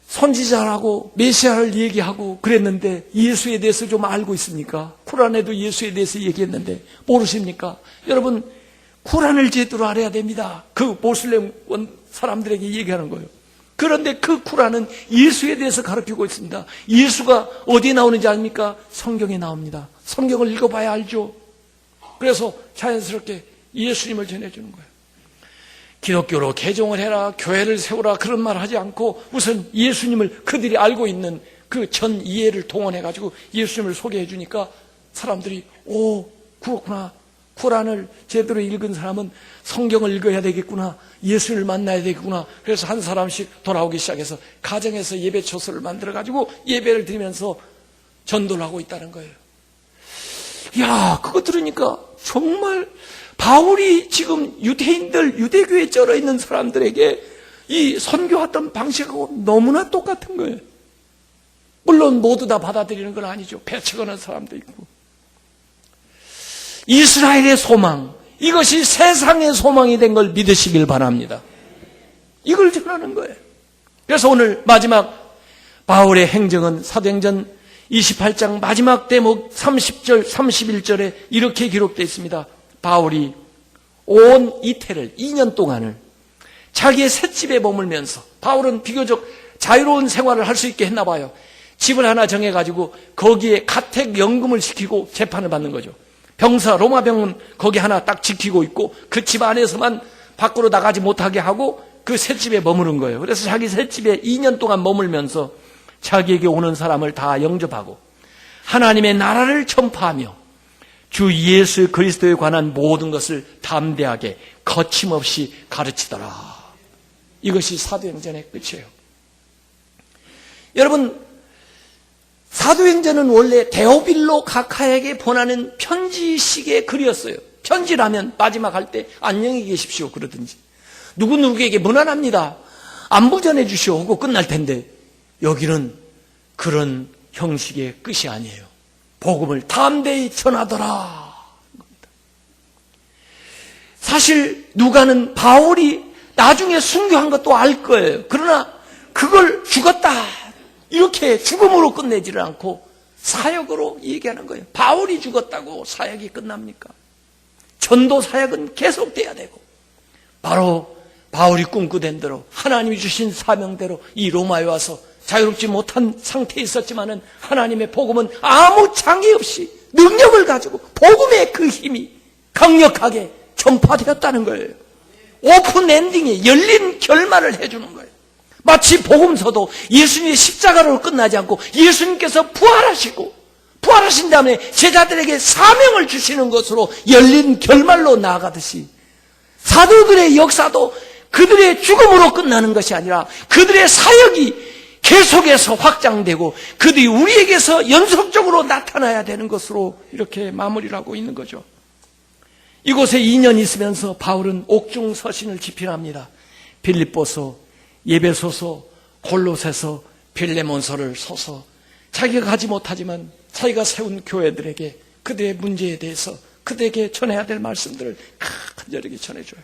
선지자라고 메시아를 얘기하고 그랬는데 예수에 대해서 좀 알고 있습니까? 쿠란에도 예수에 대해서 얘기했는데 모르십니까? 여러분 쿠란을 제대로 알아야 됩니다. 그 모슬렘 사람들에게 얘기하는 거예요. 그런데 그 쿠란은 예수에 대해서 가르치고 있습니다. 예수가 어디에 나오는지 아닙니까? 성경에 나옵니다. 성경을 읽어봐야 알죠. 그래서 자연스럽게 예수님을 전해주는 거예요. 기독교로 개종을 해라, 교회를 세우라 그런 말 하지 않고 우선 예수님을 그들이 알고 있는 그 전 이해를 동원해가지고 예수님을 소개해 주니까 사람들이 오, 그렇구나. 쿠란을 제대로 읽은 사람은 성경을 읽어야 되겠구나. 예수를 만나야 되겠구나. 그래서 한 사람씩 돌아오기 시작해서 가정에서 예배 초소를 만들어가지고 예배를 드리면서 전도를 하고 있다는 거예요. 야, 그거 들으니까 정말 바울이 지금 유대인들, 유대교에 쩔어 있는 사람들에게 이 선교했던 방식하고 너무나 똑같은 거예요. 물론 모두 다 받아들이는 건 아니죠. 배척하는 사람도 있고. 이스라엘의 소망, 이것이 세상의 소망이 된 걸 믿으시길 바랍니다. 이걸 전하는 거예요. 그래서 오늘 마지막 바울의 행정은 사도행전 28장 마지막 대목 30절, 31절에 이렇게 기록되어 있습니다. 바울이 온 이태를 2년 동안을 자기의 셋집에 머물면서, 바울은 비교적 자유로운 생활을 할 수 있게 했나 봐요. 집을 하나 정해가지고 거기에 가택연금을 시키고 재판을 받는 거죠. 병사, 로마 병은 거기 하나 딱 지키고 있고 그 집 안에서만 밖으로 나가지 못하게 하고 그 셋집에 머무른 거예요. 그래서 자기 셋집에 2년 동안 머물면서 자기에게 오는 사람을 다 영접하고 하나님의 나라를 전파하며 주 예수 그리스도에 관한 모든 것을 담대하게 거침없이 가르치더라. 이것이 사도행전의 끝이에요. 여러분, 사도행전은 원래 데오빌로 각하에게 보내는 편지식의 글이었어요. 편지라면 마지막 할 때 안녕히 계십시오 그러든지, 누구누구에게 문안합니다, 안부 전해주시오 하고 끝날 텐데, 여기는 그런 형식의 끝이 아니에요. 복음을 담대히 전하더라. 사실 누가는 바울이 나중에 순교한 것도 알 거예요. 그러나 그걸 죽었다 이렇게 죽음으로 끝내지를 않고 사역으로 얘기하는 거예요. 바울이 죽었다고 사역이 끝납니까? 전도 사역은 계속돼야 되고, 바로 바울이 꿈꾸던 대로 하나님이 주신 사명대로 이 로마에 와서 자유롭지 못한 상태에 있었지만은 하나님의 복음은 아무 장애 없이 능력을 가지고 복음의 그 힘이 강력하게 전파되었다는 거예요. 오픈 엔딩에 열린 결말을 해주는 거예요. 마치 복음서도 예수님의 십자가로 끝나지 않고 예수님께서 부활하신 다음에 제자들에게 사명을 주시는 것으로 열린 결말로 나아가듯이, 사도들의 역사도 그들의 죽음으로 끝나는 것이 아니라 그들의 사역이 계속해서 확장되고 그들이 우리에게서 연속적으로 나타나야 되는 것으로 이렇게 마무리를 하고 있는 거죠. 이곳에 2년 있으면서 바울은 옥중 서신을 집필합니다. 빌립보서, 예배소서, 골로새서, 필레몬서를 써서 자기가 가지 못하지만 자기가 세운 교회들에게 그들의 문제에 대해서 그들에게 전해야 될 말씀들을 간절하게 전해줘요.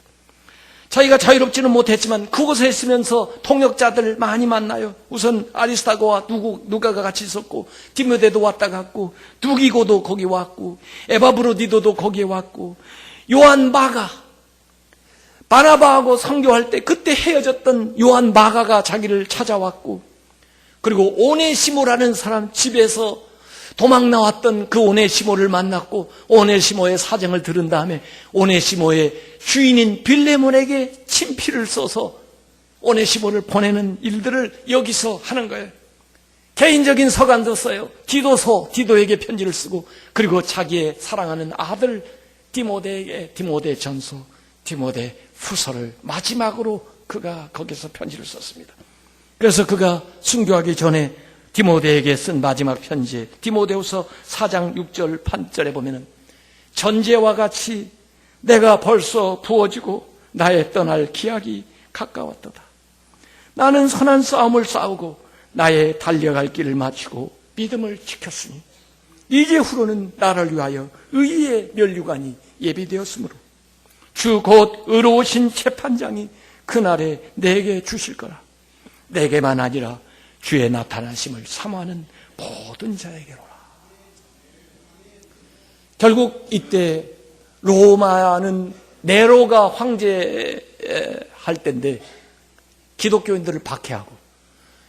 자기가 자유롭지는 못했지만 그곳에 있으면서 통역자들 많이 만나요. 우선 아리스타고와 누가가 같이 있었고, 디모데도 왔다 갔고, 두기고도 거기 왔고, 에바브로디도도 거기에 왔고, 요한 마가, 바나바하고 선교할 때 그때 헤어졌던 요한 마가가 자기를 찾아왔고, 그리고 오네시모라는 사람 집에서 도망 나왔던 그 오네시모를 만났고, 오네시모의 사정을 들은 다음에 오네시모의 주인인 빌레몬에게 친필을 써서 오네시모를 보내는 일들을 여기서 하는 거예요. 개인적인 서간도 써요. 디도서, 디도에게 편지를 쓰고, 그리고 자기의 사랑하는 아들 디모데에게 디모데 전서, 디모데 후서를 마지막으로 그가 거기서 편지를 썼습니다. 그래서 그가 순교하기 전에 디모데에게 쓴 마지막 편지, 디모데후서 4장 6절 8절에 보면은, 전제와 같이 내가 벌써 부어지고 나의 떠날 기약이 가까웠도다. 나는 선한 싸움을 싸우고 나의 달려갈 길을 마치고 믿음을 지켰으니 이제후로는 나를 위하여 의의 면류관이 예비되었으므로 주 곧 의로우신 재판장이 그날에 내게 주실 거라. 내게만 아니라 주의 나타나심을 사모하는 모든 자에게로라. 결국 이때 로마는 네로가 황제할 때인데 기독교인들을 박해하고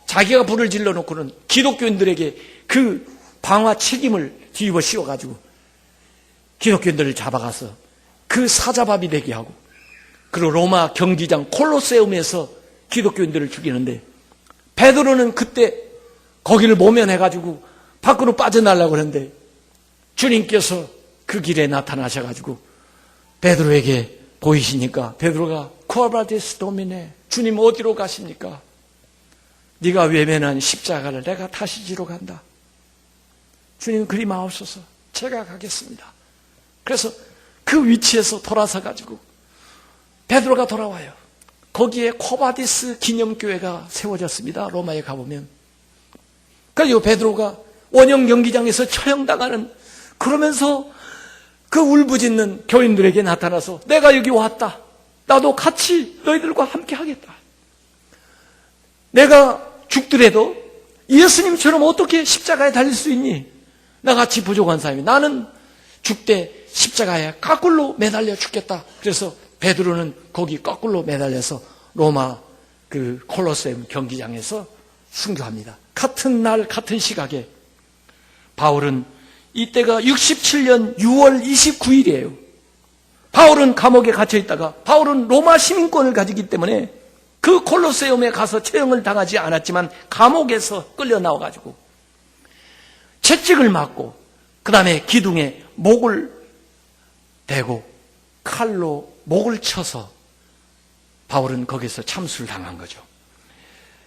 자기가 불을 질러놓고는 기독교인들에게 그 방화 책임을 뒤집어 씌워가지고 기독교인들을 잡아가서 그 사자밥이 되게 하고, 그리고 로마 경기장 콜로세움에서 기독교인들을 죽이는데, 베드로는 그때 거기를 모면해가지고 밖으로 빠져나가려고 그랬는데 주님께서 그 길에 나타나셔가지고 베드로에게 보이시니까 베드로가 쿠아바디스 도미네, 주님 어디로 가십니까? 네가 외면한 십자가를 내가 다시 지러 간다. 주님 그리 마옵소서, 제가 가겠습니다. 그래서 그 위치에서 돌아서 가지고 베드로가 돌아와요. 거기에 코바디스 기념교회가 세워졌습니다. 로마에 가보면. 그리고 베드로가 원형 경기장에서 처형당하는, 그러면서 그 울부짖는 교인들에게 나타나서 내가 여기 왔다. 나도 같이 너희들과 함께 하겠다. 내가 죽더라도 예수님처럼 어떻게 십자가에 달릴 수 있니? 나같이 부족한 사람이, 나는 죽되 십자가에 거꾸로 매달려 죽겠다. 그래서 베드로는 거기 거꾸로 매달려서 로마 그 콜로세움 경기장에서 순교합니다. 같은 날 같은 시각에 바울은, 이때가 67년 6월 29일이에요. 바울은 감옥에 갇혀 있다가 바울은 로마 시민권을 가지기 때문에 그 콜로세움에 가서 처형을 당하지 않았지만 감옥에서 끌려 나와가지고 채찍을 맞고 그 다음에 기둥에 목을 대고 칼로 목을 쳐서 바울은 거기서 참수를 당한 거죠.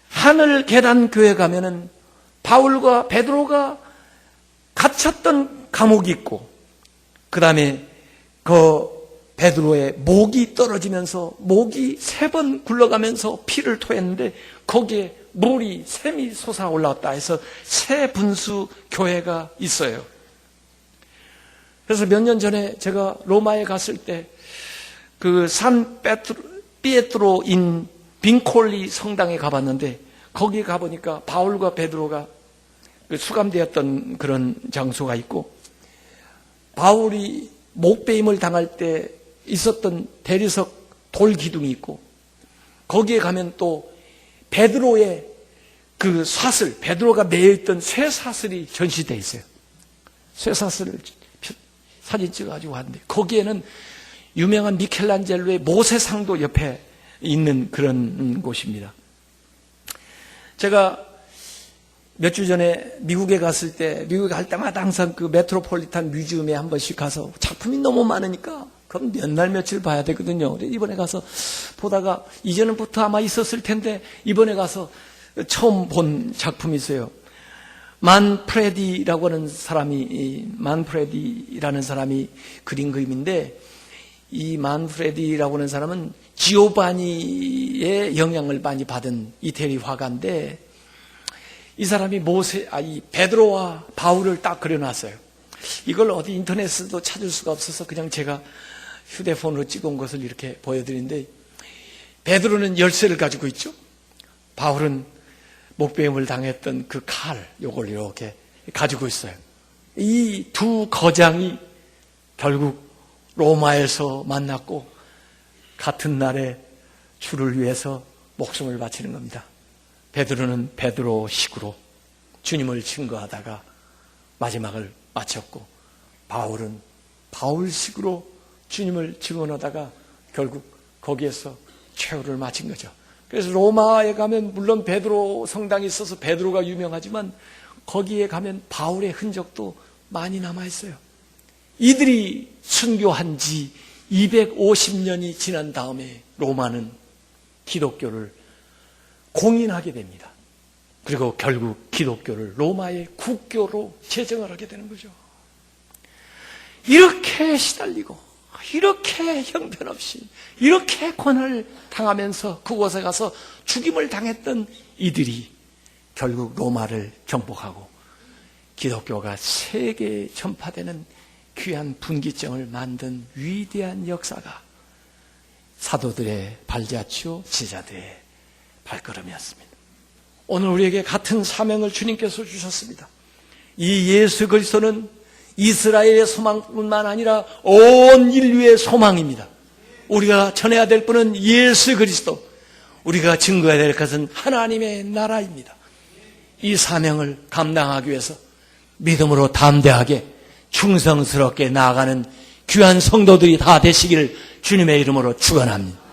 하늘 계단 교회 가면은 바울과 베드로가 갇혔던 감옥이 있고, 그 다음에 그 베드로의 목이 떨어지면서 목이 3번 굴러가면서 피를 토했는데 거기에 물이, 샘이 솟아 올라왔다 해서 새 분수 교회가 있어요. 그래서 몇 년 전에 제가 로마에 갔을 때 그 산 피에트로 인 빈콜리 성당에 가봤는데, 거기 가보니까 바울과 베드로가 수감되었던 그런 장소가 있고, 바울이 목베임을 당할 때 있었던 대리석 돌 기둥이 있고, 거기에 가면 또 베드로의 그 사슬, 베드로가 매여있던 쇠사슬이 전시되어 있어요. 쇠사슬을 사진 찍어가지고 왔는데, 거기에는 유명한 미켈란젤로의 모세상도 옆에 있는 그런 곳입니다. 제가 몇 주 전에 미국에 갔을 때, 미국에 갈 때마다 항상 그 메트로폴리탄 뮤지엄에 한 번씩 가서 작품이 너무 많으니까 그럼 몇 날 며칠 봐야 되거든요. 이번에 가서 보다가, 이전부터 아마 있었을 텐데 이번에 가서 처음 본 작품이 있어요. 만프레디라고 하는 사람이, 만프레디라는 사람이 그린 그림인데, 이 만프레디라고 하는 사람은 지오바니의 영향을 많이 받은 이태리 화가인데, 이 사람이 이 베드로와 바울을 딱 그려놨어요. 이걸 어디 인터넷에도 찾을 수가 없어서 그냥 제가 휴대폰으로 찍은 것을 이렇게 보여드리는데, 베드로는 열쇠를 가지고 있죠. 바울은 목베임을 당했던 그 칼, 요걸 이렇게 가지고 있어요. 이 두 거장이 결국 로마에서 만났고 같은 날에 주를 위해서 목숨을 바치는 겁니다. 베드로는 베드로식으로 주님을 증거하다가 마지막을 마쳤고, 바울은 바울식으로 주님을 증언하다가 결국 거기에서 최후를 마친 거죠. 그래서 로마에 가면 물론 베드로 성당이 있어서 베드로가 유명하지만 거기에 가면 바울의 흔적도 많이 남아있어요. 이들이 순교한 지 250년이 지난 다음에 로마는 기독교를 공인하게 됩니다. 그리고 결국 기독교를 로마의 국교로 제정을 하게 되는 거죠. 이렇게 시달리고, 이렇게 형편없이, 이렇게 고난을 당하면서 그곳에 가서 죽임을 당했던 이들이 결국 로마를 정복하고 기독교가 세계에 전파되는 귀한 분기점을 만든 위대한 역사가 사도들의 발자취요, 제자들의 발걸음이었습니다. 오늘 우리에게 같은 사명을 주님께서 주셨습니다. 이 예수 그리스도는 이스라엘의 소망뿐만 아니라 온 인류의 소망입니다. 우리가 전해야 될 분은 예수 그리스도, 우리가 증거해야 될 것은 하나님의 나라입니다. 이 사명을 감당하기 위해서 믿음으로 담대하게 충성스럽게 나아가는 귀한 성도들이 다 되시기를 주님의 이름으로 축원합니다.